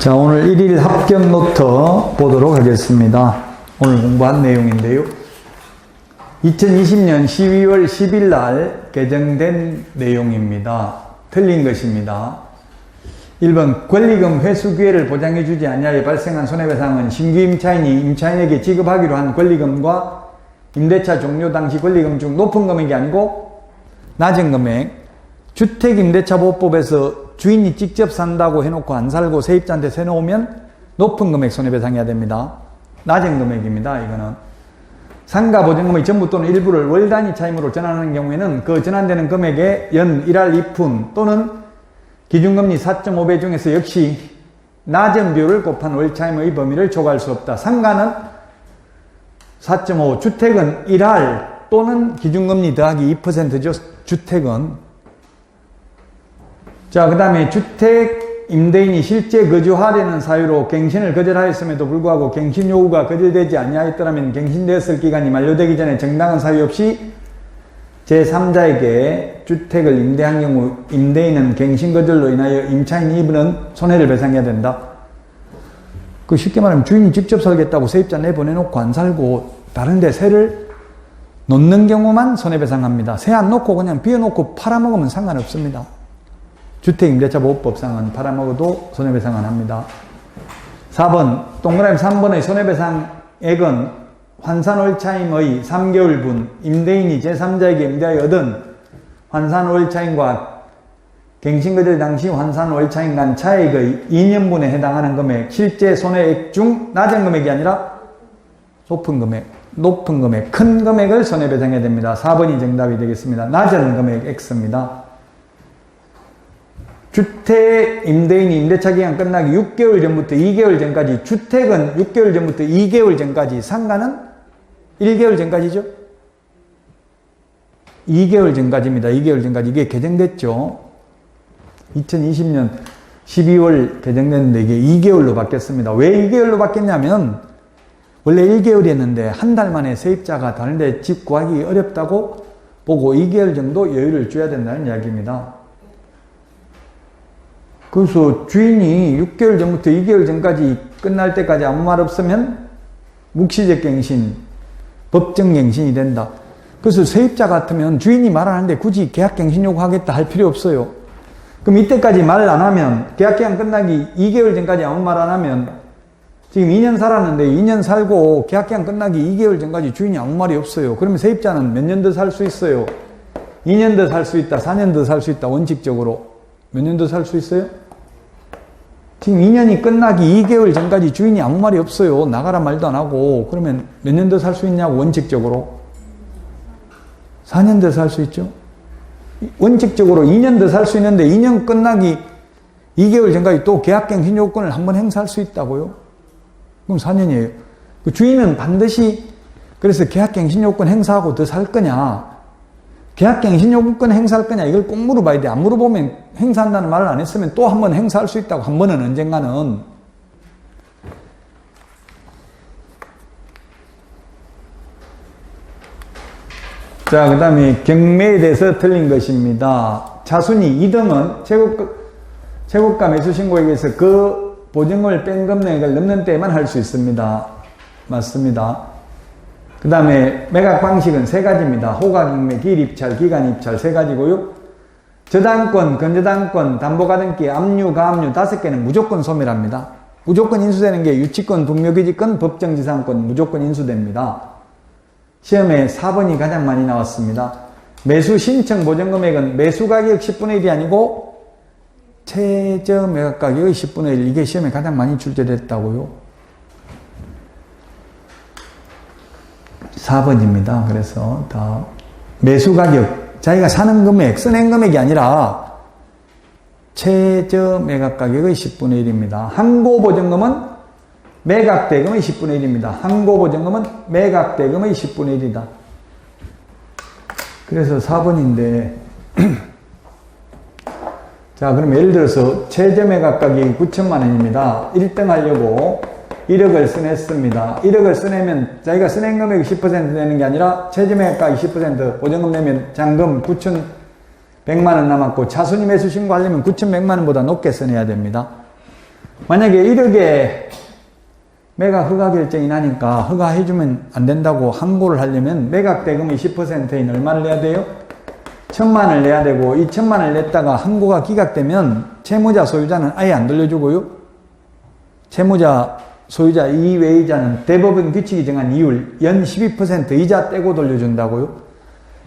자, 오늘 1일 합격 노트 보도록 하겠습니다. 오늘 공부한 내용인데요. 2020년 12월 10일 날 개정된 내용입니다. 틀린 것입니다. 1번 권리금 회수 기회를 보장해주지 아니하여 발생한 손해배상은 신규 임차인이 임차인에게 지급하기로 한 권리금과 임대차 종료 당시 권리금 중 높은 금액이 아니고 낮은 금액, 주택임대차보호법에서 주인이 직접 산다고 해놓고 안 살고 세입자한테 세놓으면 높은 금액 손해배상해야 됩니다. 낮은 금액입니다. 이거는 상가 보증금의 전부 또는 일부를 월 단위 차임으로 전환하는 경우에는 그 전환되는 금액의 연 1할 2푼 또는 기준금리 4.5배 중에서 역시 낮은 비율을 곱한 월 차임의 범위를 초과할 수 없다. 상가는 4.5, 주택은 1할 또는 기준금리 더하기 2%죠. 주택은. 자, 그 다음에 주택 임대인이 실제 거주하려는 사유로 갱신을 거절하였음에도 불구하고 갱신 요구가 거절되지 아니하였더라면 갱신되었을 기간이 만료되기 전에 정당한 사유 없이 제3자에게 주택을 임대한 경우 임대인은 갱신 거절로 인하여 임차인이 입는 손해를 배상해야 된다. 그 쉽게 말하면 주인이 직접 살겠다고 세입자 내보내놓고 안 살고 다른 데 세를 놓는 경우만 손해배상합니다. 세 안 놓고 그냥 비워놓고 팔아먹으면 상관없습니다. 주택임대차보호법상은 팔아먹어도 손해배상 안 합니다. 4번 동그라미 3번의 손해배상액은 환산월차임의 3개월분 임대인이 제3자에게 임대하여 얻은 환산월차임과 갱신거절 당시 환산월차임 간 차액의 2년분에 해당하는 금액, 실제 손해액 중 낮은 금액이 아니라 높은 금액, 큰 금액을 손해배상해야 됩니다. 4번이 정답이 되겠습니다. 낮은 금액 X입니다. 주택 임대인이 임대차 기간 끝나기 6개월 전부터 2개월 전까지, 주택은 6개월 전부터 2개월 전까지, 상가는 1개월 전까지죠? 2개월 전까지입니다. 2개월 전까지. 이게 개정됐죠? 2020년 12월 개정됐는데 이게 2개월로 바뀌었습니다. 왜 2개월로 바뀌었냐면 원래 1개월이었는데 한 달 만에 세입자가 다른 데 집 구하기 어렵다고 보고 2개월 정도 여유를 줘야 된다는 이야기입니다. 그래서 주인이 6개월 전부터 2개월 전까지 끝날 때까지 아무 말 없으면 묵시적 갱신, 법정 갱신이 된다. 그래서 세입자 같으면 주인이 말 안 하는데 굳이 계약갱신 요구하겠다 할 필요 없어요. 그럼 이때까지 말 안 하면, 계약기간 끝나기 2개월 전까지 아무 말 안 하면 지금 2년 살았는데 2년 살고 계약기간 끝나기 2개월 전까지 주인이 아무 말이 없어요. 그러면 세입자는 몇 년 더 살 수 있어요? 2년 더 살 수 있다, 4년 더 살 수 있다, 원칙적으로. 몇 년 더 살 수 있어요? 지금 2년이 끝나기 2개월 전까지 주인이 아무 말이 없어요. 나가라 말도 안 하고. 그러면 몇 년 더 살 수 있냐고, 원칙적으로. 4년 더 살 수 있죠? 원칙적으로 2년 더 살 수 있는데 2년 끝나기 2개월 전까지 또 계약갱신 요건을 한번 행사할 수 있다고요? 그럼 4년이에요. 그 주인은 반드시 그래서 계약갱신 요건 행사하고 더 살 거냐, 계약갱신 요건 행사할 거냐, 이걸 꼭 물어봐야 돼. 안 물어보면 행사한다는 말을 안 했으면 또 한 번 행사할 수 있다고, 한 번은 언젠가는. 자, 그 다음에 경매에 대해서 틀린 것입니다. 차순위 2등은 최고가 매수신고에 의해서 그 보증금을 뺀 금액을 넘는 때에만 할 수 있습니다. 맞습니다. 그 다음에 매각 방식은 세 가지입니다. 호가경매, 기일입찰, 기간입찰 세 가지고요. 저당권, 건저당권, 담보가등기, 압류, 가압류 5개는 무조건 소멸합니다. 무조건 인수되는 게 유치권, 분묘기지권, 법정지상권 무조건 인수됩니다. 시험에 4번이 가장 많이 나왔습니다. 매수 신청 보증금액은 매수가격 10분의 1이 아니고 최저 매각가격의 10분의 1. 이게 시험에 가장 많이 출제됐다고요. 4번입니다. 그래서 다 매수가격, 자기가 사는 금액, 써낸 금액이 아니라 최저 매각가격의 10분의 1입니다. 항고보증금은 매각대금의 10분의 1입니다. 항고보증금은 매각대금의 10분의 1이다. 그래서 4번인데 자, 그럼 예를 들어서 최저 매각가격이 9천만 원입니다. 1등 하려고 1억을 써냈습니다. 1억을 써내면 자기가 써낸 금액이 10% 내는 게 아니라 최저 매각가격 10% 보증금 내면 잔금 9,100만 원 남았고 차순위 매수 신고하려면 9,100만 원보다 높게 써내야 됩니다. 만약에 1억에 매각 허가 결정이 나니까 허가해주면 안 된다고 항고를 하려면 매각 대금의 10%인 얼마를 내야 돼요? 1,000만을 내야 되고, 이 1,000만을 냈다가 항고가 기각되면 채무자 소유자는 아예 안 돌려주고요. 채무자 소유자 이외의자는 대법원 규칙이 정한 이율 연 12% 이자 떼고 돌려준다고요.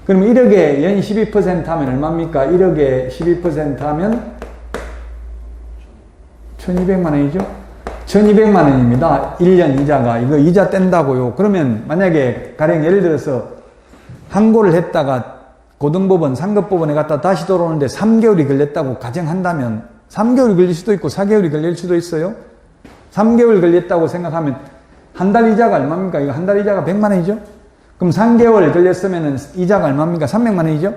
그럼 1억에 연 12% 하면 얼마입니까? 1억에 12% 하면 1,200만 원이죠? 1,200만 원입니다. 1년 이자가. 이거 이자 뗀다고요. 그러면 만약에 가령 예를 들어서 항고를 했다가 고등법원, 상급법원에 갔다 다시 돌아오는데 3개월이 걸렸다고 가정한다면 3개월이 걸릴 수도 있고 4개월이 걸릴 수도 있어요. 3개월 걸렸다고 생각하면 한 달 이자가 얼마입니까? 이거 한 달 이자가 100만 원이죠? 그럼 3개월 걸렸으면 이자가 얼마입니까? 300만 원이죠?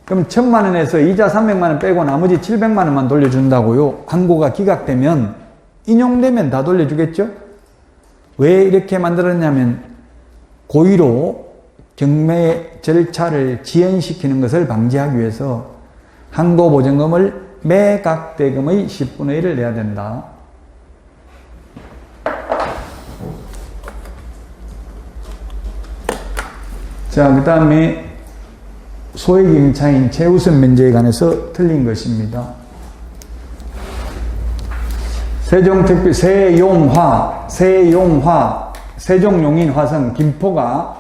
그럼 1,000만 원에서 이자 300만 원 빼고 나머지 700만 원만 돌려준다고요. 항고가 기각되면 인용되면 다 돌려주겠죠? 왜 이렇게 만들었냐면 고의로 경매 절차를 지연시키는 것을 방지하기 위해서 항고보증금을 매각대금의 10분의 1을 내야 된다. 자, 그 다음에 소액임차인 최우선 면제에 관해서 틀린 것입니다. 세종특별 세종용인화성 김포가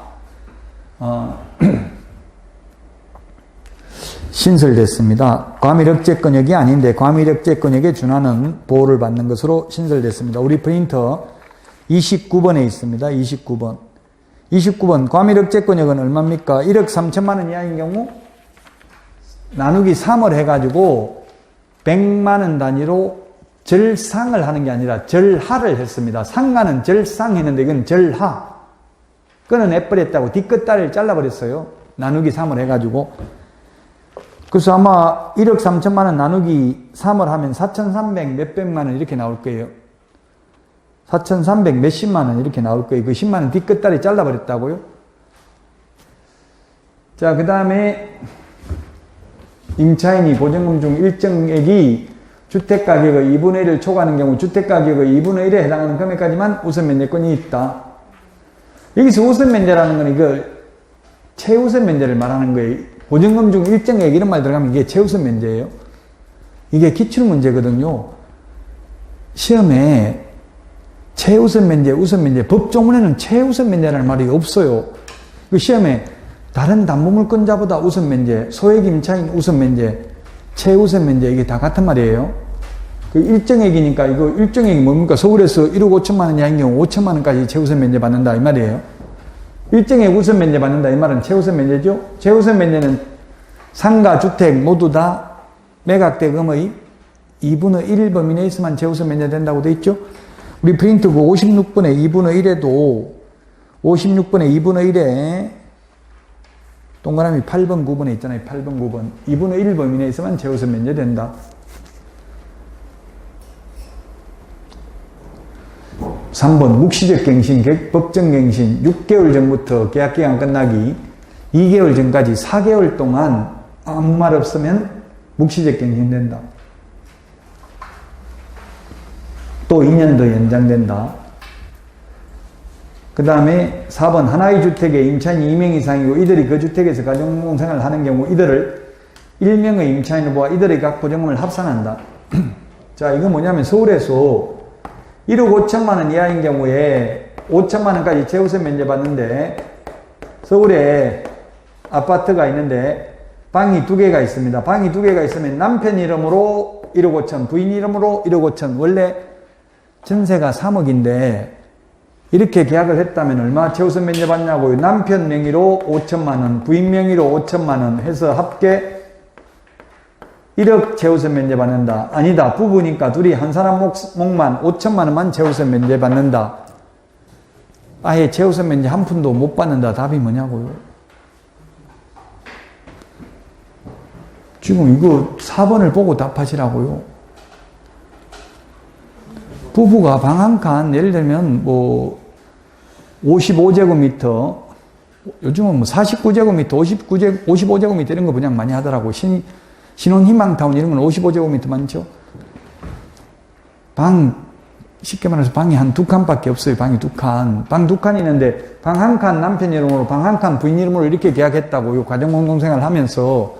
신설됐습니다. 과밀억제권역이 아닌데 과밀억제권역에 준하는 보호를 받는 것으로 신설됐습니다. 우리 프린터 29번에 있습니다. 29번 과밀억제권역은 얼마입니까? 1억 3천만 원 이하인 경우 나누기 3을 해가지고 100만 원 단위로 절상을 하는 게 아니라 절하를 했습니다. 상가는 절상했는데 이건 절하. 끊어내버렸다고 뒤끝다리를 잘라버렸어요. 나누기 3을 해가지고. 그래서 아마 1억 3천만 원 나누기 3을 하면 4,300 몇백만 원 이렇게 나올 거예요. 4,300 몇십만 원 이렇게 나올 거예요. 그 10만 원 뒤끝다리 잘라버렸다고요. 자, 그 다음에 임차인이 보증금 중 일정액이 주택가격의 2분의 1을 초과하는 경우 주택가격의 2분의 1에 해당하는 금액까지만 우선면제권이 있다. 여기서 우선면제라는 건 이걸 최우선면제를 말하는 거예요. 보증금 중 일정액 이런 말 들어가면 이게 최우선면제예요. 이게 기출문제거든요. 시험에 최우선면제, 우선면제, 법조문에는 최우선면제라는 말이 없어요. 그 시험에 다른 담보물권자보다 우선면제, 소액임차인 우선면제, 최우선면제 이게 다 같은 말이에요. 그 일정액이니까 이거 일정액이 뭡니까? 서울에서 1억 5천만 원 이하인 경우 5천만 원까지 최우선면제 받는다 이 말이에요. 일정액 우선면제 받는다 이 말은 최우선면제죠. 최우선면제는 상가, 주택 모두 다 매각대금의 2분의 1 범위 내에서만 최우선면제 된다고 돼 있죠. 우리 프린트 그 56분의 2분의 1에도 56분의 2분의 1에 동그라미 8번, 9번에 있잖아요. 8번, 9번. 2분의 1 범위 내에서만 최우선 면제된다. 3번 묵시적 갱신, 법정 갱신 6개월 전부터 계약기간 끝나기 2개월 전까지 4개월 동안 아무 말 없으면 묵시적 갱신된다. 또 2년 더 연장된다. 그 다음에 4번 하나의 주택에 임차인이 2명 이상이고 이들이 그 주택에서 가정생활을 하는 경우 이들을 1명의 임차인을 보아 이들의 각 보증금을 합산한다. 자, 이건 뭐냐면 서울에서 1억 5천만 원 이하인 경우에 5천만 원까지 최우선 면제 받는데 서울에 아파트가 있는데 방이 2개가 있습니다. 방이 2개가 있으면 남편 이름으로 1억 5천, 부인 이름으로 1억 5천, 원래 전세가 3억인데 이렇게 계약을 했다면 얼마 최우선 면제 받냐고요. 남편 명의로 5천만 원, 부인 명의로 5천만 원 해서 합계 1억 최우선 면제 받는다. 아니다. 부부니까 둘이 한 사람 몫만 5천만 원만 최우선 면제 받는다. 아예 최우선 면제 한 푼도 못 받는다. 답이 뭐냐고요. 지금 이거 4번을 보고 답하시라고요. 부부가 방 한 칸, 예를 들면 뭐 55제곱미터, 요즘은 뭐 49제곱미터, 55제곱미터 이런 거 그냥 많이 하더라고. 신혼희망타운 이런 건 55제곱미터 많죠. 쉽게 말해서 방이 한 2칸밖에 없어요. 방이 2칸. 방 2칸 있는데 방 1칸 남편 이름으로 방 1칸 부인 이름으로 이렇게 계약했다고요. 가정공동생활 하면서.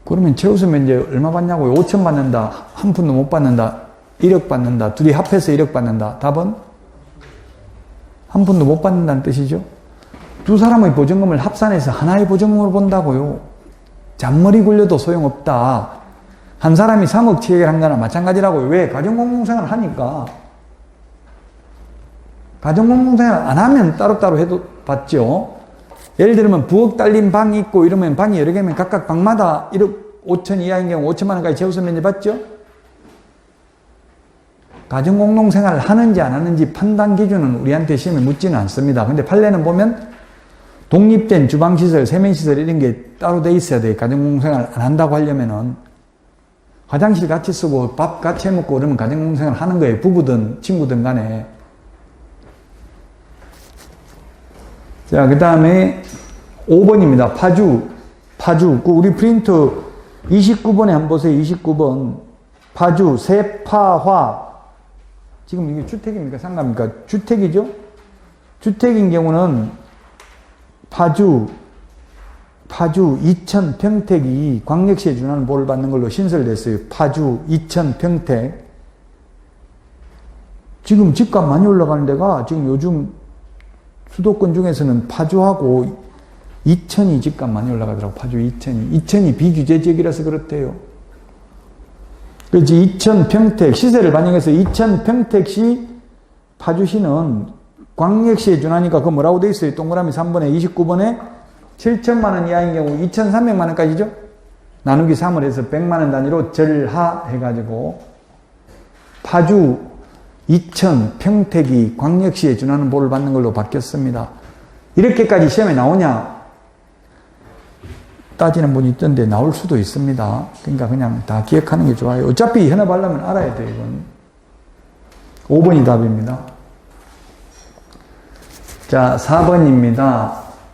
그러면 최우선 이제 얼마 받냐고요? 5천 받는다. 한 푼도 못 받는다. 1억 받는다. 둘이 합해서 1억 받는다. 답은? 한 푼도 못 받는다는 뜻이죠. 두 사람의 보증금을 합산해서 하나의 보증금으로 본다고요. 잔머리 굴려도 소용없다. 한 사람이 3억 취액을 한 거나 마찬가지라고요. 왜? 가정공동생활을 하니까. 가정공동생활 안 하면 따로따로 해도 받죠. 예를 들면 부엌 딸린 방이 있고 이러면 방이 여러 개면 각각 방마다 1억 5천 이하인 경우 5천만 원까지 최우선 면제 받죠. 가정공동생활을 하는지 안 하는지 판단 기준은 우리한테 시험에 묻지는 않습니다. 근데 판례는 보면 독립된 주방시설, 세면시설 이런 게 따로 돼 있어야 돼. 가정공동생활 안 한다고 하려면은 화장실 같이 쓰고 밥 같이 해먹고 그러면 가정공동생활 하는 거예요. 부부든 친구든 간에. 자, 그 다음에 5번입니다. 파주. 우리 프린트 29번에 한번 보세요. 29번. 파주, 세파화. 지금 이게 주택입니까? 상가입니까? 주택이죠? 주택인 경우는 파주 2000 평택이 광역시에 준하는 보호를 받는 걸로 신설됐어요. 파주 2000 평택. 지금 집값 많이 올라가는 데가 지금 요즘 수도권 중에서는 파주하고 2000이 집값 많이 올라가더라고. 파주 2000이 비규제 지역이라서 그렇대요. 그렇지. 2000 평택 시세를 반영해서 2000 평택시 파주시는 광역시에 준하니까 그거 뭐라고 돼 있어요? 동그라미 3번에 29번에 7천만 원 이하인 경우 2,300만 원까지죠? 나누기 3을 해서 100만 원 단위로 절하해가지고 파주 2000 평택이 광역시에 준하는 보호를 받는 걸로 바뀌었습니다. 이렇게까지 시험에 나오냐? 따지는 분이 있던데 나올 수도 있습니다. 그러니까 그냥 다 기억하는 게 좋아요. 어차피 현업하려면 알아야 돼요. 이건 5번이 답입니다. 자, 4번입니다.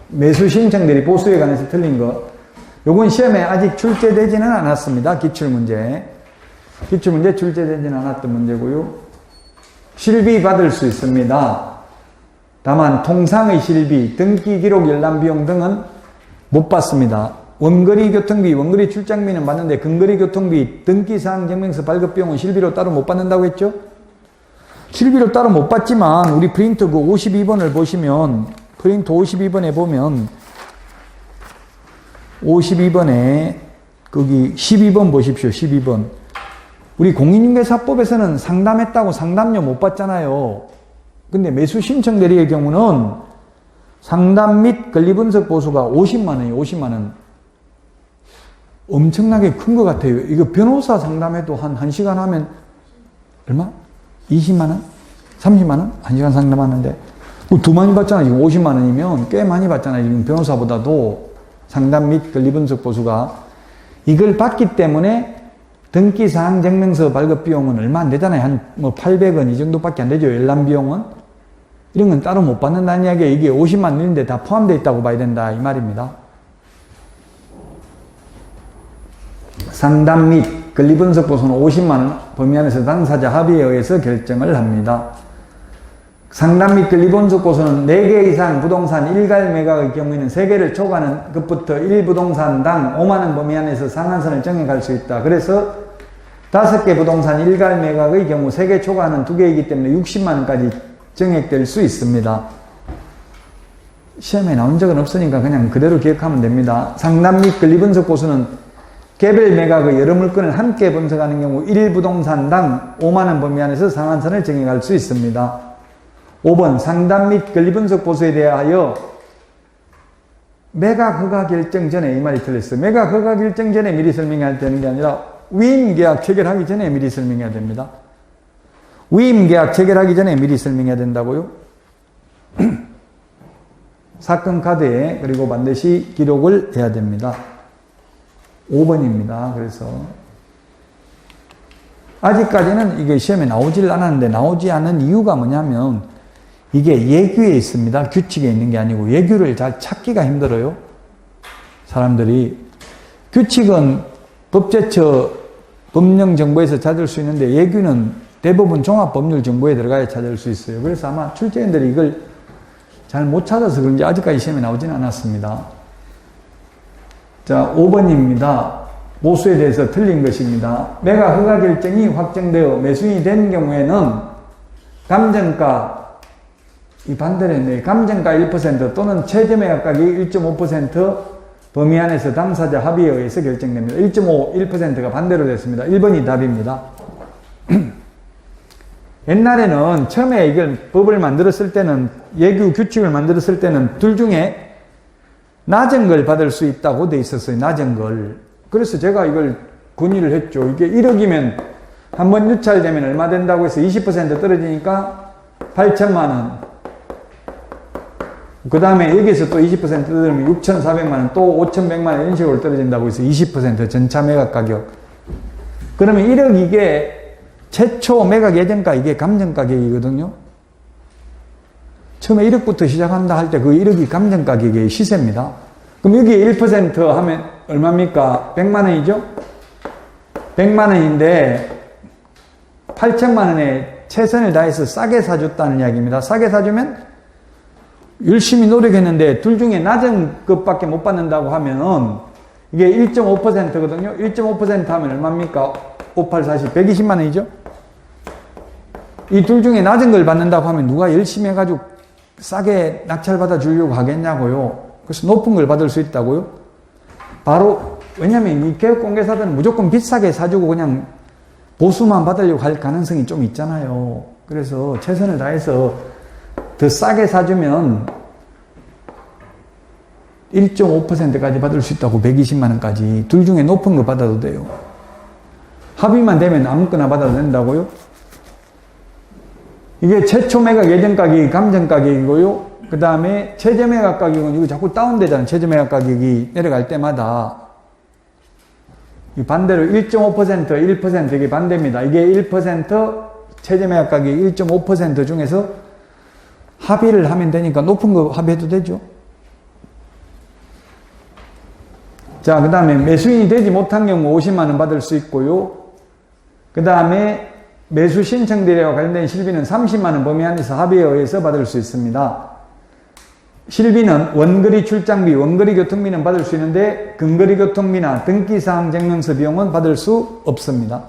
매수 신청들이 보수에 관해서 틀린 거. 요건 시험에 아직 출제되지는 않았습니다. 기출문제 출제되지는 않았던 문제고요. 실비 받을 수 있습니다. 다만 통상의 실비, 등기 기록 열람 비용 등은 못 받습니다. 원거리 교통비, 원거리 출장비는 받는데 근거리 교통비, 등기사항 증명서 발급 비용은 실비로 따로 못 받는다고 했죠? 실비로 따로 못 받지만 우리 프린트 그 52번을 보시면 프린트 52번에 보면 52번에 거기 12번 보십시오. 12번. 우리 공인중개사법에서는 상담했다고 상담료 못 받잖아요. 근데 매수 신청 대리의 경우는 상담 및 권리분석 보수가 50만 원이에요. 50만 원. 엄청나게 큰 것 같아요. 이거 변호사 상담해도 한 1시간 하면 얼마? 20만 원? 30만 원? 1시간 상담하는데 더 많이 받잖아요. 지금 50만 원이면 꽤 많이 받잖아요. 지금 변호사보다도 상담 및 권리분석 보수가. 이걸 받기 때문에 등기사항 증명서 발급 비용은 얼마 안 되잖아요. 한 뭐 800원 이 정도밖에 안 되죠. 열람 비용은. 이런 건 따로 못 받는다는 이야기에 이게 50만 원인데 다 포함되어 있다고 봐야 된다. 이 말입니다. 상담 및 권리분석 보수는 50만 원 범위 안에서 당사자 합의에 의해서 결정을 합니다. 상담 및 권리분석 보수는 4개 이상 부동산 일괄 매각의 경우에는 3개를 초과하는 것부터 1부동산당 5만 원 범위 안에서 상한선을 정해갈 수 있다. 그래서 5개 부동산 일괄 매각의 경우 3개 초과하는 2개이기 때문에 60만 원까지 정액될 수 있습니다. 시험에 나온 적은 없으니까 그냥 그대로 기억하면 됩니다. 상담 및 권리분석 보수는 개별 매각의 여러 물건을 함께 분석하는 경우 1부동산당 5만 원 범위 안에서 상한선을 정해갈 수 있습니다. 5번 상담 및 권리분석 보수에 대하여 매각 허가 결정 전에 이 말이 틀렸어요. 매각 허가 결정 전에 미리 설명해야 되는 게 아니라 위임계약 체결하기 전에 미리 설명해야 됩니다. 위임계약 체결하기 전에 미리 설명해야 된다고요? 사건 카드에 그리고 반드시 기록을 해야 됩니다. 5번입니다. 그래서 아직까지는 이게 시험에 나오질 않았는데 나오지 않은 이유가 뭐냐면 이게 예규에 있습니다. 규칙에 있는 게 아니고 예규를 잘 찾기가 힘들어요. 사람들이 규칙은 법령정보에서 찾을 수 있는데 예규는 대부분 종합법률정보에 들어가야 찾을 수 있어요. 그래서 아마 출제인들이 이걸 잘 못 찾아서 그런지 아직까지 시험에 나오진 않았습니다. 자, 5번입니다. 보수에 대해서 틀린 것입니다. 매각 허가 결정이 확정되어 매수인이 된 경우에는 감정가, 이 반대로 했네요. 감정가 1% 또는 최저 매각 가격이 1.5% 범위 안에서 당사자 합의에 의해서 결정됩니다. 1.5, 1%가 반대로 됐습니다. 1번이 답입니다. 옛날에는 처음에 이걸 법을 만들었을 때는, 예규 규칙을 만들었을 때는 둘 중에 낮은 걸 받을 수 있다고 돼 있었어요. 낮은 걸. 그래서 제가 이걸 건의를 했죠. 이게 1억이면 한번 유찰되면 얼마 된다고 해서 20% 떨어지니까 8천만 원. 그 다음에 여기서 또 20% 떨어지면 6,400만 원, 또 5,100만 원 이런 식으로 떨어진다고 해서 20% 전차 매각 가격. 그러면 1억 이게 최초 매각 예정가 이게 감정 가격이거든요. 처음에 1억부터 시작한다 할 때 그 1억이 감정 가격의 시세입니다. 그럼 여기에 1% 하면 얼마입니까? 100만 원이죠? 100만 원인데 8천만 원에 최선을 다해서 싸게 사줬다는 이야기입니다. 싸게 사주면 열심히 노력했는데 둘 중에 낮은 것밖에 못 받는다고 하면 이게 1.5%거든요. 1.5% 하면 얼마입니까? 58, 40, 120만 원이죠? 이 둘 중에 낮은 걸 받는다고 하면 누가 열심히 해가지고 싸게 낙찰받아 주려고 하겠냐고요. 그래서 높은 걸 받을 수 있다고요. 바로 왜냐면 이 개업공개사들은 무조건 비싸게 사주고 그냥 보수만 받으려고 할 가능성이 좀 있잖아요. 그래서 최선을 다해서 더 싸게 사주면 1.5%까지 받을 수 있다고 120만 원까지. 둘 중에 높은 거 받아도 돼요. 합의만 되면 아무거나 받아도 된다고요. 이게 최초 매각 예정 가격이 감정 가격이고요. 그 다음에 최저 매각 가격은 이거 자꾸 다운되잖아요. 최저 매각 가격이 내려갈 때마다. 반대로 1.5%, 1% 이게 반대입니다. 이게 1%, 최저 매각 가격이 1.5% 중에서 합의를 하면 되니까 높은 거 합의해도 되죠. 자, 그 다음에 매수인이 되지 못한 경우 50만 원 받을 수 있고요. 그 다음에 매수 신청 대리와 관련된 실비는 30만 원 범위 안에서 합의에 의해서 받을 수 있습니다. 실비는 원거리 출장비, 원거리 교통비는 받을 수 있는데 근거리 교통비나 등기사항 증명서 비용은 받을 수 없습니다.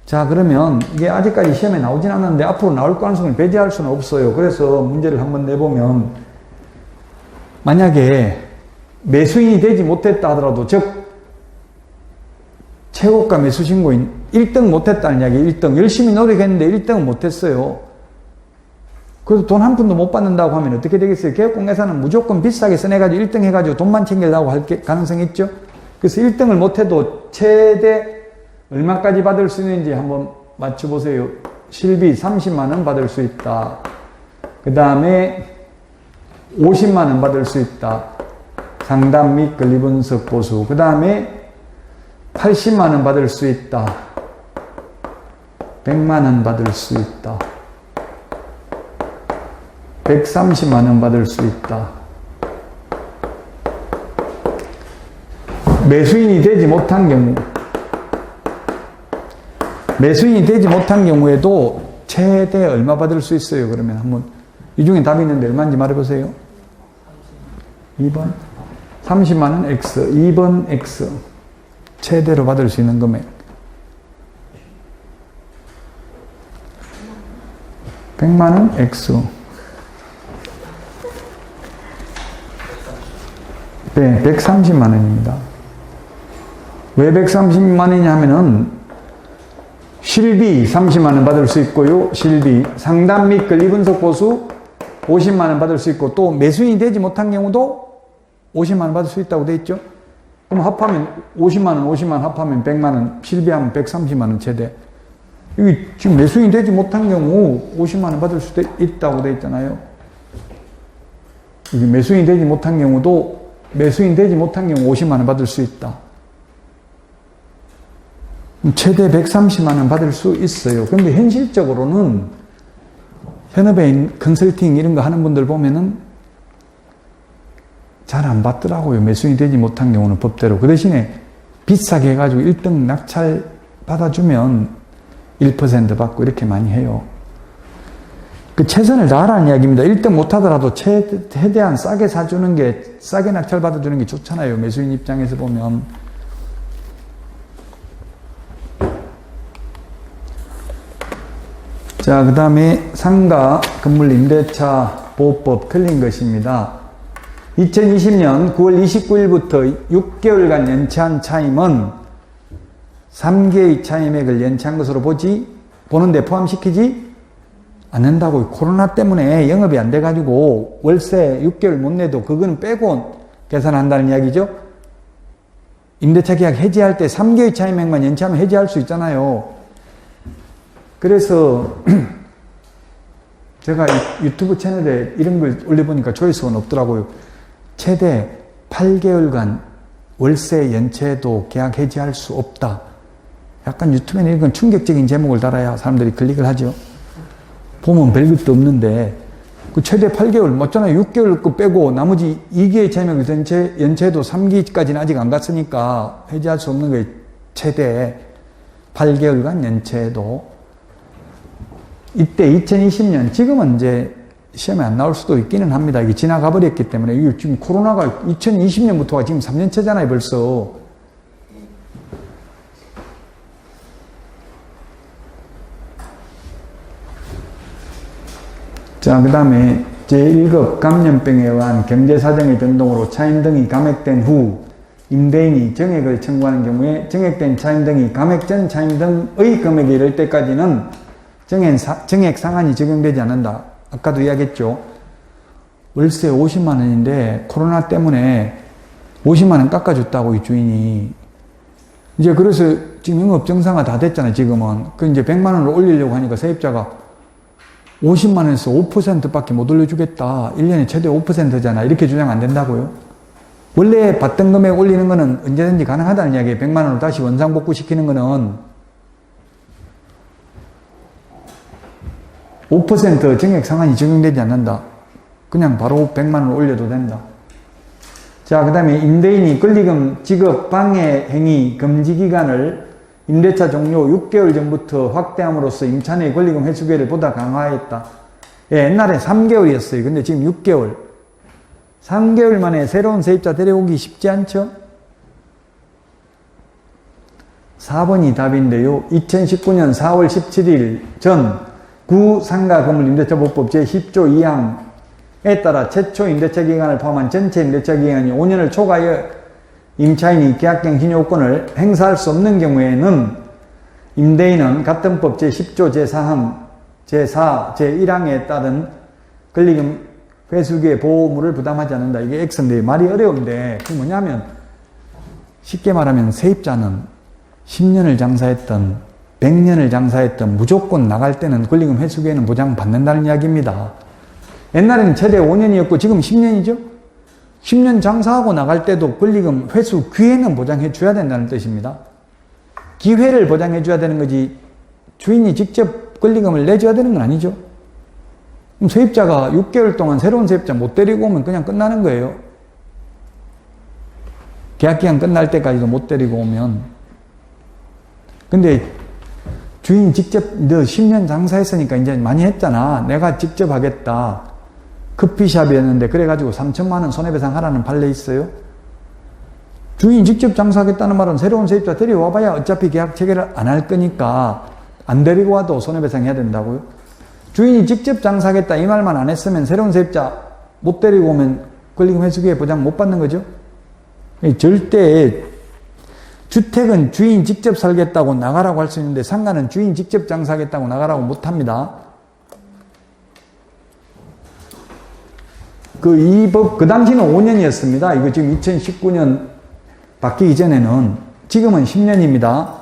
자, 그러면 이게 아직까지 시험에 나오진 않았는데 앞으로 나올 가능성을 배제할 수는 없어요. 그래서 문제를 한번 내보면 만약에 매수인이 되지 못했다 하더라도 즉 최고가 매수 신고인 1등 못했다는 이야기. 1등 열심히 노력했는데 1등은 못했어요. 그래서 돈 한 푼도 못 받는다고 하면 어떻게 되겠어요? 개업공개사는 무조건 비싸게 써내가지고 1등 해가지고 돈만 챙기려고 할 가능성이 있죠. 그래서 1등을 못해도 최대 얼마까지 받을 수 있는지 한번 맞춰보세요. 실비 30만 원 받을 수 있다. 그 다음에 50만 원 받을 수 있다. 상담 및 권리분석 보수. 그 다음에 80만 원 받을 수 있다. 100만 원 받을 수 있다. 130만 원 받을 수 있다. 매수인이 되지 못한 경우, 매수인이 되지 못한 경우에도 최대 얼마 받을 수 있어요? 그러면 한번 이 중에 답이 있는데 얼마인지 말해보세요. 2번 30만 원 X, 2번 X 최대로 받을 수 있는 금액 100만 원 X. 네, 130만 원입니다. 왜 130만 원이냐 하면은 실비 30만 원 받을 수 있고요. 실비, 상담 및 권리분석 보수 50만 원 받을 수 있고 또 매수인이 되지 못한 경우도 50만 원 받을 수 있다고 돼 있죠. 그럼 합하면 50만 원, 50만 원 합하면 100만 원, 실비하면 130만 원 최대. 여기 지금 매수인이 되지 못한 경우 50만 원 받을 수 있다고 돼 있잖아요. 여기 매수인이 되지 못한 경우도 매수인 되지 못한 경우 50만 원 받을 수 있다. 최대 130만 원 받을 수 있어요. 그런데 현실적으로는 현업에 컨설팅 이런 거 하는 분들 보면은 잘 안 받더라고요. 매수인이 되지 못한 경우는 법대로. 그 대신에 비싸게 해가지고 1등 낙찰 받아주면 1% 받고 이렇게 많이 해요. 그 최선을 다하라는 이야기입니다. 1등 못하더라도 최대한 싸게 사주는 게, 싸게 낙찰 받아주는 게 좋잖아요. 매수인 입장에서 보면. 자, 그 다음에 상가 건물 임대차 보호법 틀린 것입니다. 2020년 9월 29일부터 6개월간 연체한 차임은 3개의 차임액을 연체한 것으로 보는데 포함시키지 않는다고. 코로나 때문에 영업이 안 돼가지고 월세 6개월 못 내도 그거는 빼고 계산한다는 이야기죠. 임대차 계약 해지할 때 3개의 차임액만 연체하면 해지할 수 있잖아요. 그래서 제가 유튜브 채널에 이런 걸 올려보니까 조회수가 높더라고요. 최대 8개월간 월세 연체도 계약 해지할 수 없다. 약간 유튜브에 이런 충격적인 제목을 달아야 사람들이 클릭을 하죠. 보면 별것도 없는데 그 최대 8개월 맞잖아요. 6개월 거 빼고 나머지 2개의 차임액 연체도 3기까지는 아직 안 갔으니까 해지할 수 없는 게 최대 8개월간 연체도. 이때 2020년, 지금은 이제 시험에 안 나올 수도 있기는 합니다. 이게 지나가 버렸기 때문에. 이게 지금 코로나가 2020년부터가 지금 3년째잖아요, 벌써. 자, 그 다음에 제1급 감염병에 의한 경제사정의 변동으로 차임 등이 감액된 후 임대인이 정액을 청구하는 경우에 정액된 차임 등이 감액 전 차임 등의 금액에 이를 때까지는 정액 상한이 적용되지 않는다. 아까도 이야기했죠. 월세 50만 원인데 코로나 때문에 50만 원 깎아줬다고 이 주인이. 이제 그래서 지금 영업 정상화 다 됐잖아요, 지금은. 그 이제 100만 원을 올리려고 하니까 세입자가 50만 원에서 5%밖에 못 올려주겠다. 1년에 최대 5%잖아. 이렇게 주장 안 된다고요. 원래 받던 금액 올리는 거는 언제든지 가능하다는 이야기예요. 100만 원으로 다시 원상복구 시키는 거는 5% 정액 상한이 적용되지 않는다. 그냥 바로 100만 원을 올려도 된다. 자, 그 다음에 임대인이 권리금 지급 방해 행위 금지 기간을 임대차 종료 6개월 전부터 확대함으로써 임차인의 권리금 회수 기회를 보다 강화했다. 예, 옛날에 3개월이었어요. 근데 지금 6개월. 3개월 만에 새로운 세입자 데려오기 쉽지 않죠? 4번이 답인데요. 2019년 4월 17일 전 구상가 건물 임대차 보호법 제10조 2항에 따라 최초 임대차 기간을 포함한 전체 임대차 기간이 5년을 초과하여 임차인이 계약갱신 요건을 행사할 수 없는 경우에는 임대인은 같은 법 제10조 제4항, 제4, 제1항에 따른 권리금 회수기의 보호물을 부담하지 않는다. 이게 X인데 말이 어려운데 그게 뭐냐면 쉽게 말하면 세입자는 10년을 장사했던 100년을 장사했던 무조건 나갈 때는 권리금 회수기에는 보장받는다는 이야기입니다. 옛날에는 최대 5년이었고 지금 10년이죠? 10년 장사하고 나갈 때도 권리금 회수 기회는 보장해 줘야 된다는 뜻입니다. 기회를 보장해 줘야 되는 거지 주인이 직접 권리금을 내줘야 되는 건 아니죠. 그럼 세입자가 6개월 동안 새로운 세입자 못 데리고 오면 그냥 끝나는 거예요. 계약기간 끝날 때까지도 못 데리고 오면. 근데 주인 직접 너 10년 장사했으니까 이제 많이 했잖아. 내가 직접 하겠다. 커피숍이었는데 그래가지고 3천만 원 손해배상 하라는 판례 있어요. 주인 직접 장사하겠다는 말은 새로운 세입자 데려와봐야 어차피 계약 체결을 안 할 거니까 안 데리고 와도 손해배상 해야 된다고요. 주인이 직접 장사하겠다 이 말만 안 했으면 새로운 세입자 못 데리고 오면 권리금 회수기회 보장 못 받는 거죠. 절대 주택은 주인 직접 살겠다고 나가라고 할 수 있는데 상가는 주인 직접 장사하겠다고 나가라고 못합니다. 이 법, 그 당시는 5년이었습니다. 이거 지금 2019년 바뀌기 전에는. 지금은 10년입니다.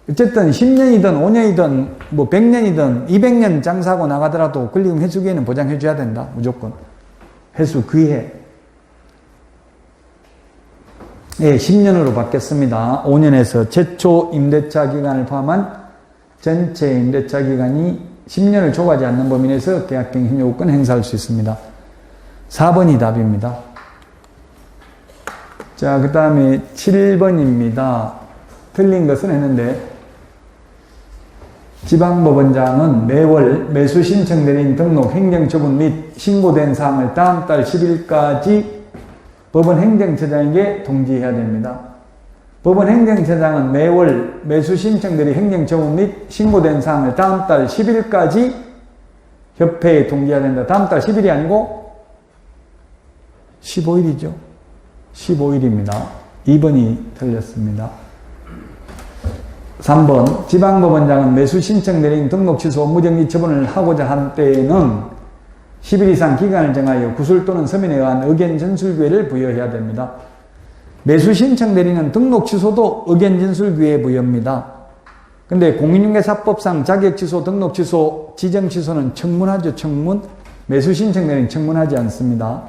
어쨌든 10년이든 5년이든 뭐 100년이든 200년 장사하고 나가더라도 권리금 회수기에는 보장해줘야 된다. 무조건. 회수 기회. 예, 10년으로 바뀌었습니다. 5년에서 최초 임대차 기간을 포함한 전체 임대차 기간이 10년을 초과하지 않는 범위 내에서 계약갱신 요건 행사할 수 있습니다. 4번이 답입니다. 자, 그 다음에 7번입니다. 틀린 것은 했는데, 지방법원장은 매월 매수 신청 내린 등록 행정처분 및 신고된 사항을 다음 달 10일까지 법원 행정처장에게 통지해야 됩니다. 법원 행정처장은 매월 매수 신청 내린 행정처분 및 신고된 사항을 다음 달 10일까지 협회에 통지해야 된다. 다음 달 10일이 아니고 15일이죠. 15일입니다. 2번이 틀렸습니다. 3번 지방법원장은 매수 신청 내린 등록 취소 무정지 처분을 하고자 한 때에는 10일 이상 기간을 정하여 구술 또는 서면에 의한 의견 진술 기회를 부여해야 됩니다. 매수 신청 내리는 등록 취소도 의견 진술 기회 부여입니다. 근데 공인중개사법상 자격 취소, 등록 취소, 지정 취소는 청문하죠. 청문. 매수 신청 내리는 청문하지 않습니다.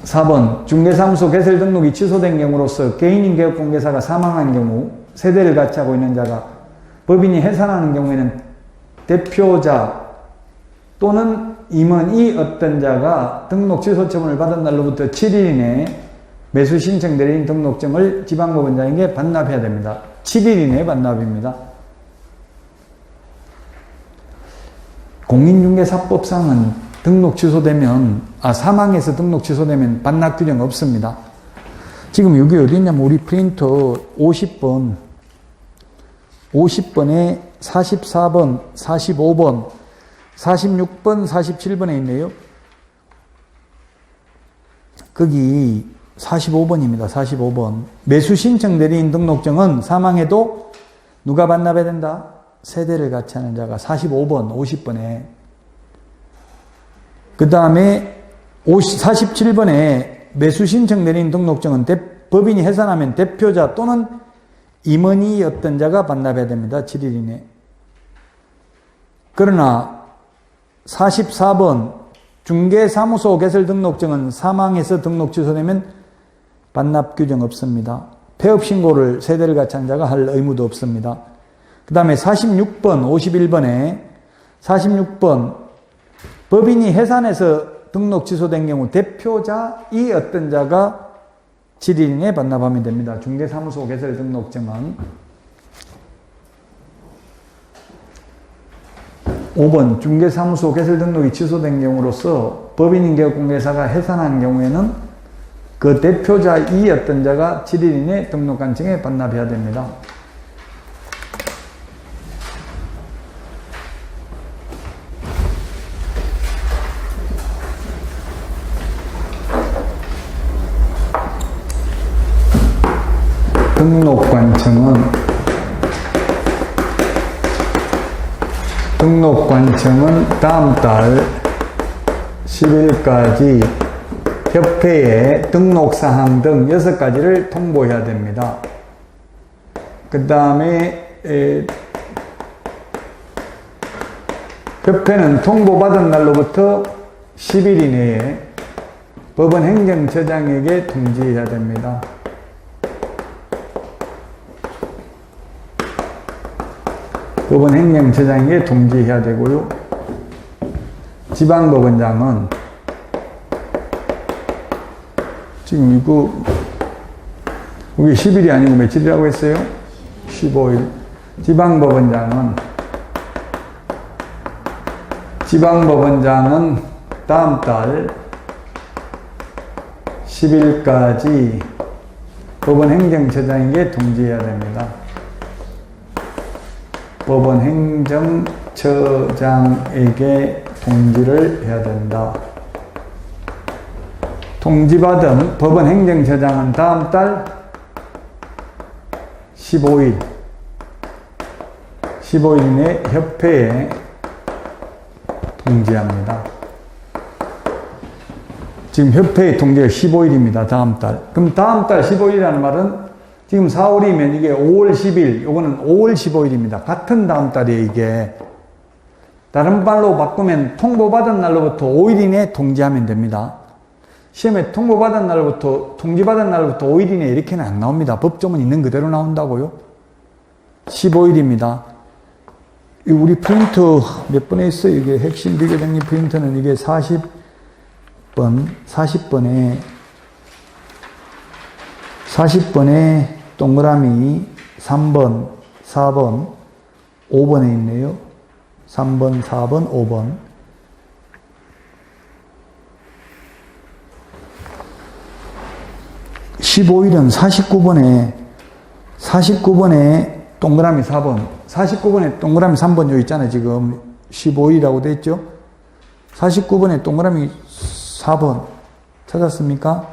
4번 중개사무소 개설 등록이 취소된 경우로서 개인인 개업공개사가 사망한 경우 세대를 같이 하고 있는 자가 법인이 해산하는 경우에는 대표자 또는 임원이 어떤 자가 등록 취소 처분을 받은 날로부터 7일 이내에 매수 신청 내린 등록증을 지방법원장에게 반납해야 됩니다. 7일 이내에 반납입니다. 공인중개사법상은 등록 취소되면, 사망해서 등록 취소되면 반납 규정 없습니다. 지금 여기 어디 있냐면 우리 프린터 50번, 50번에 44번, 45번, 46번, 47번에 있네요. 거기 45번입니다. 45번. 매수 신청 내린 등록증은 사망해도 누가 반납해야 된다? 세대를 같이 하는 자가 45번, 50번에. 그 다음에 47번에 매수 신청 내린 등록증은 법인이 해산하면 대표자 또는 임원이 어떤 자가 반납해야 됩니다. 7일 이내. 그러나 44번 중개사무소 개설 등록증은 사망해서 등록 취소되면 반납 규정 없습니다. 폐업 신고를 세대를 같이 한 자가 할 의무도 없습니다. 그 다음에 46번, 51번에 46번 법인이 해산해서 등록 취소된 경우 대표자 이 어떤 자가 7일 이내에 반납하면 됩니다. 중개사무소 개설 등록증은. 5번 중개사무소 개설 등록이 취소된 경우로서 법인인 개업공개사가 해산한 경우에는 그 대표자 이 어떤 자가 7일 이내에 등록한 층에 반납해야 됩니다. 등록관청은 다음 달 10일까지 협회에 등록사항 등 6가지를 통보해야 됩니다. 그 다음에 협회는 통보받은 날로부터 10일 이내에 법원 행정처장에게 통지해야 됩니다. 법원 행정처장에게 통지해야 되고요. 지방법원장은 지금 이거 이게 10일이 아니고 며칠이라고 했어요? 15일. 지방법원장은 다음 달 10일까지 법원 행정처장에게 통지해야 됩니다. 법원 행정처장에게 통지를 해야 된다. 통지받은 법원 행정처장은 다음 달 15일 내 협회에 통지합니다. 지금 협회에 통지가 15일입니다. 다음 달. 그럼 다음 달 15일이라는 말은 지금 4월이면 이게 5월 10일, 요거는 5월 15일입니다. 같은 다음 달이에요, 이게. 다른 말로 바꾸면 통보받은 날로부터 5일 이내에 통지하면 됩니다. 시험에 통지받은 날부터 5일 이내 이렇게는 안 나옵니다. 법조문 있는 그대로 나온다고요. 15일입니다. 우리 프린터 몇 번에 있어요? 이게 핵심 비교정리 프린터는 이게 40번에 40번에 동그라미 3번, 4번, 5번에 있네요. 3번, 4번, 5번. (15일은) 49번에 동그라미 4번, 49번에 동그라미 3번 요 있잖아요. 지금 15일이라고 돼 있죠. 49번에 동그라미 4번 찾았습니까?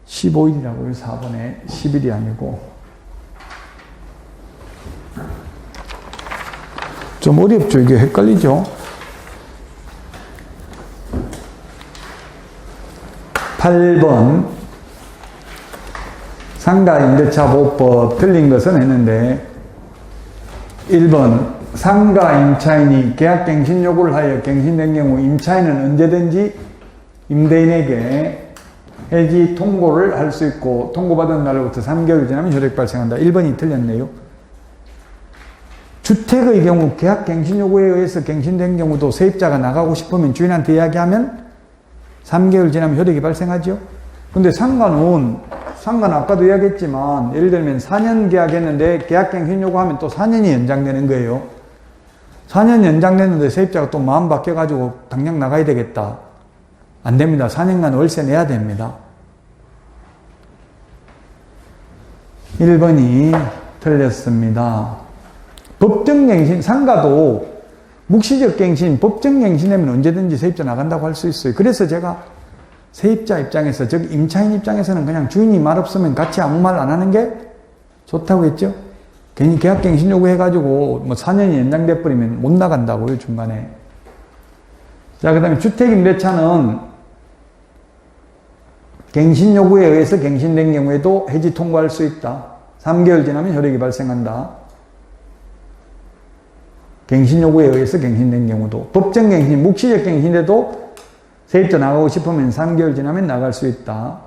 15일이라고요. 4번에 10일이 아니고. 좀 어렵죠. 이게 헷갈리죠. 8번 상가임대차 보호법 틀린 것은 했는데 1번 상가 임차인이 계약갱신 요구를 하여 갱신된 경우 임차인은 언제든지 임대인에게 해지 통고를 할 수 있고 통고받은 날로부터 3개월 지나면 효력 발생한다. 1번이 틀렸네요. 주택의 경우 계약갱신 요구에 의해서 갱신된 경우도 세입자가 나가고 싶으면 주인한테 이야기하면 3개월 지나면 효력이 발생하죠. 근데 상가는 아까도 이야기했지만 예를 들면 4년 계약했는데 계약갱신 요구하면 또 4년이 연장되는 거예요. 4년 연장됐는데 세입자가 또 마음 바뀌어가지고 당장 나가야 되겠다. 안 됩니다. 4년간 월세 내야 됩니다. 1번이 틀렸습니다. 법정갱신, 상가도 묵시적 갱신, 법정갱신하면 언제든지 세입자 나간다고 할 수 있어요. 그래서 제가 세입자 입장에서, 즉 임차인 입장에서는 그냥 주인이 말 없으면 같이 아무 말 안 하는 게 좋다고 했죠. 괜히 계약갱신 요구해가지고 뭐 4년이 연장돼 버리면 못 나간다고요, 중간에. 자, 그 다음에 주택임대차는 갱신 요구에 의해서 갱신된 경우에도 해지 통고할 수 있다. 3개월 지나면 효력이 발생한다. 갱신 요구에 의해서 갱신된 경우도. 법정갱신, 묵시적 갱신에도 세입자 나가고 싶으면 3개월 지나면 나갈 수 있다.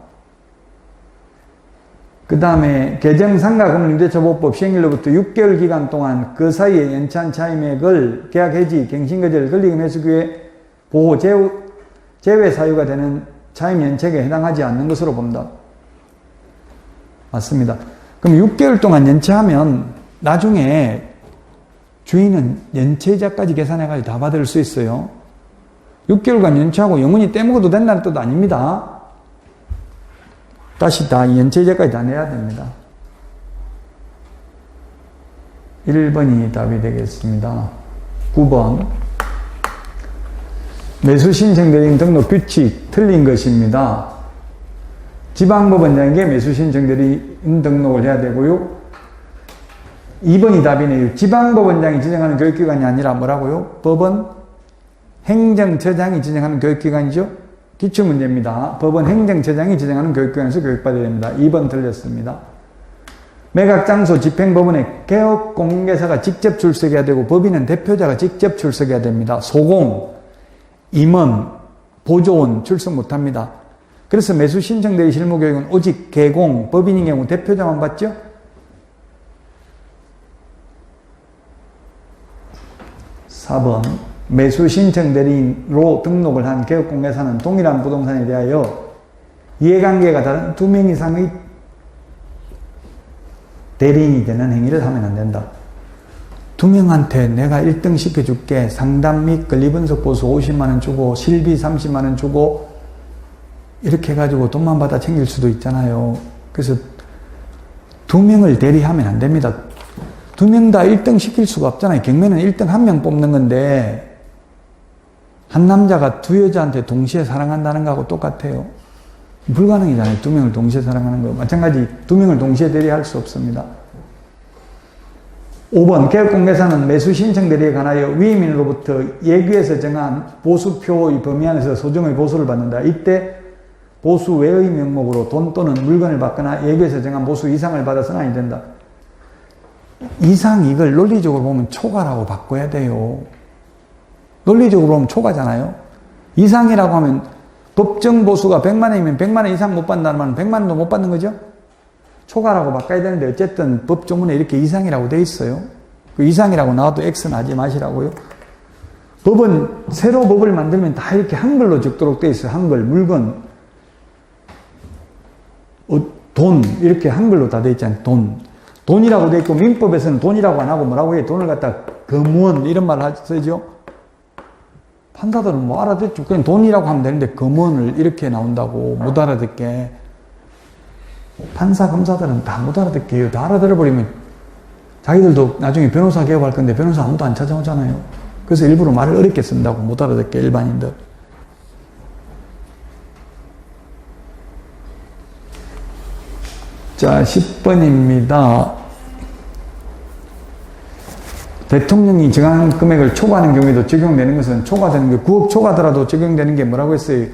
그 다음에 개정상가금융임대차보호법 시행일로부터 6개월 기간 동안 그 사이에 연체한 차임액을 계약 해지, 갱신 거절, 권리금 회수기에 보호, 제외 사유가 되는 차임 연체에 해당하지 않는 것으로 본다. 맞습니다. 그럼 6개월 동안 연체하면 나중에 주인은 연체이자까지 계산해가지고 다 받을 수 있어요. 6개월간 연체하고 영원히 떼먹어도 된다는 뜻도 아닙니다. 다시 다 연체이자까지 다 내야 됩니다. 1번이 답이 되겠습니다. 9번 매수신청대행 등록 규칙 틀린 것입니다. 지방법원장에게 매수신청대행 등록을 해야 되고요. 2번이 답이네요. 지방법원장이 지정하는 교육기관이 아니라 뭐라고요? 법원 행정처장이 지정하는 교육기관이죠. 기출문제입니다. 법원 행정처장이 지정하는 교육기관에서 교육받아야 됩니다. 2번 틀렸습니다. 매각장소 집행법원에 개업공개사가 직접 출석해야 되고 법인은 대표자가 직접 출석해야 됩니다. 소공, 임원, 보조원 출석 못합니다. 그래서 매수신청대의 실무교육은 오직 개공, 법인인 경우 대표자만 받죠? (4번) 매수신청대리인으로 등록을 한 개업공개사는 동일한 부동산에 대하여 이해관계가 다른 2명 이상의 대리인이 되는 행위를 하면 안 된다. 2명한테 내가 1등 시켜줄게. 상담 및 권리분석 보수 50만원 주고 실비 30만원 주고 이렇게 해가지고 돈만 받아 챙길 수도 있잖아요. 그래서 2명을 대리하면 안 됩니다. 2명 다 1등 시킬 수가 없잖아요. 경매는 1등 1명 뽑는 건데 한 남자가 2 여자한테 동시에 사랑한다는 거하고 똑같아요. 불가능이잖아요. 2명을 동시에 사랑하는 거. 마찬가지 2명을 동시에 대리할 수 없습니다. 5번 개업공개사는 매수신청 대리에 관하여 위임인으로부터 예규에서 정한 보수표의 범위 안에서 소정의 보수를 받는다. 이때 보수 외의 명목으로 돈 또는 물건을 받거나 예규에서 정한 보수 이상을 받아서는 아니 된다. 이상 이걸 논리적으로 보면 초과라고 바꿔야 돼요. 논리적으로 보면 초과잖아요. 이상이라고 하면 법정 보수가 100만 원이면 100만 원 이상 못 받는다는 말은 100만 원도 못 받는 거죠? 초과라고 바꿔야 되는데 어쨌든 법조문에 이렇게 이상이라고 돼 있어요. 그 이상이라고 나와도 X는 하지 마시라고요. 법은 새로 법을 만들면 다 이렇게 한글로 적도록 돼 있어요. 한글, 물건. 돈 이렇게 한글로 다 돼 있잖아요. 돈이라고 돼 있고 민법에서는 돈이라고 안 하고 뭐라고 해? 돈을 갖다 금원 이런 말 쓰죠. 판사들은 뭐 알아듣죠. 그냥 돈이라고 하면 되는데 금원을 이렇게 나온다고 못 알아듣게. 판사 검사들은 다 못 알아듣게 해요. 다 알아들어버리면 자기들도 나중에 변호사 개업할 건데 변호사 아무도 안 찾아오잖아요. 그래서 일부러 말을 어렵게 쓴다고 못 알아듣게 일반인들. 자, 10번입니다. 대통령이 정한 금액을 초과하는 경우에도 적용되는 것은 초과되는 게 9억 초과더라도 적용되는 게 뭐라고 했어요?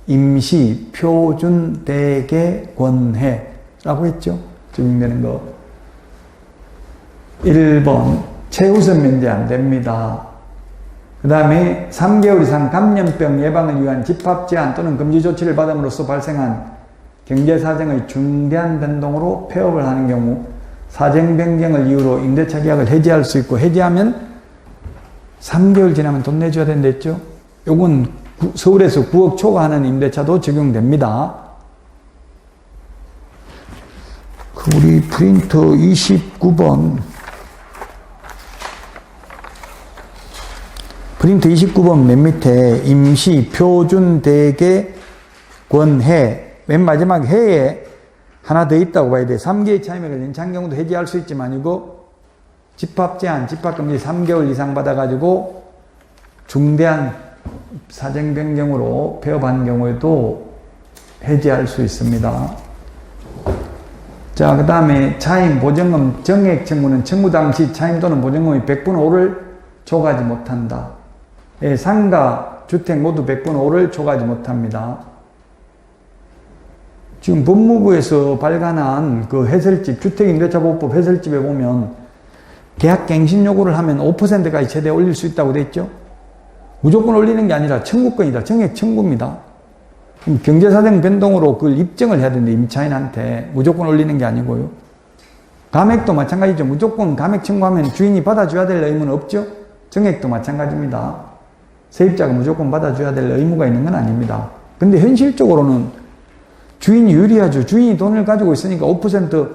임시 표준 대개 권해라고 했죠. 적용되는 거. 1번 최우선 면제 안 됩니다. 그 다음에 3개월 이상 감염병 예방을 위한 집합 제한 또는 금지 조치를 받음으로써 발생한 경제사정의 중대한 변동으로 폐업을 하는 경우 사정 변경을 이유로 임대차 계약을 해지할 수 있고 해지하면 3개월 지나면 돈 내줘야 된다 했죠. 요건 서울에서 9억 초과하는 임대차도 적용됩니다. 우리 프린터 29번 프린터 29번 맨 밑에 임시 표준 대개 권해 맨 마지막 해에 하나 더 있다고 봐야 돼. 3개의 차임액을 연차한 경우도 해지할 수 있지만 이거 집합 제한, 집합 금지 3개월 이상 받아가지고 중대한 사정 변경으로 폐업한 경우에도 해지할 수 있습니다. 자, 그 다음에 차임 보증금 정액 청구는 청구 당시 차임 또는 보증금의 100분의 5를 초과하지 못한다. 예, 상가, 주택 모두 100분의 5를 초과하지 못합니다. 지금 법무부에서 발간한 그 해설집, 주택임대차보호법 해설집에 보면 계약갱신 요구를 하면 5%까지 최대 올릴 수 있다고 돼 있죠. 무조건 올리는 게 아니라 청구권이다. 정액 청구입니다. 경제사정 변동으로 그걸 입증을 해야 되는데 임차인한테 무조건 올리는 게 아니고요. 감액도 마찬가지죠. 무조건 감액 청구하면 주인이 받아줘야 될 의무는 없죠. 정액도 마찬가지입니다. 세입자가 무조건 받아줘야 될 의무가 있는 건 아닙니다. 근데 현실적으로는 주인이 유리하죠. 주인이 돈을 가지고 있으니까 5%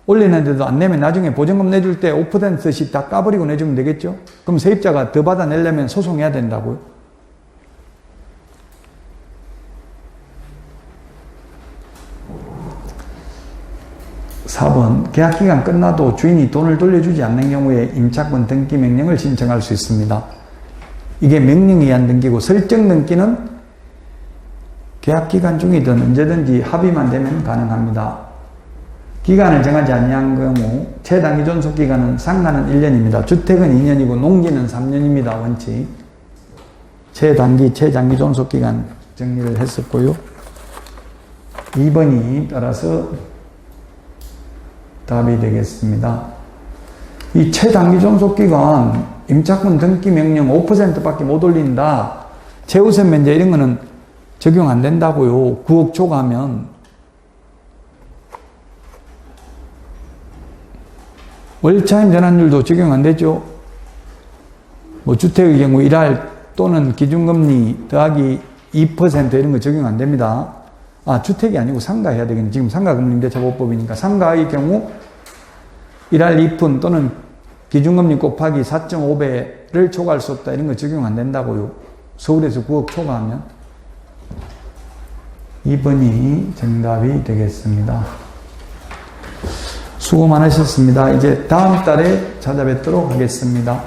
올리는데도 안 내면 나중에 보증금 내줄 때 5%씩 다 까버리고 내주면 되겠죠? 그럼 세입자가 더 받아내려면 소송해야 된다고요? (4번) 계약기간 끝나도 주인이 돈을 돌려주지 않는 경우에 임차권 등기 명령을 신청할 수 있습니다. 이게 명령에 의한 등기고 설정 등기는 계약기간 중이든 언제든지 합의만 되면 가능합니다. 기간을 정하지 아니한 경우 최단기 존속기간은 상가는 1년입니다. 주택은 2년이고 농지는 3년입니다. 원칙. 최단기, 최장기 존속기간 정리를 했었고요. 2번이 따라서 답이 되겠습니다. 이 최단기 존속기간 임차권 등기 명령 5%밖에 못 올린다. 최우선 면제 이런 거는 적용 안 된다고요. 9억 초과하면. 월차임 전환율도 적용 안 되죠. 뭐 주택의 경우 1할 또는 기준금리 더하기 2% 이런 거 적용 안 됩니다. 아, 주택이 아니고 상가 해야 되겠네. 지금 상가금리임대차보호법이니까 상가의 경우 1할 2푼 또는 기준금리 곱하기 4.5배를 초과할 수 없다. 이런 거 적용 안 된다고요. 서울에서 9억 초과하면. 2번이 정답이 되겠습니다. 수고 많으셨습니다. 이제 다음 달에 찾아뵙도록 하겠습니다.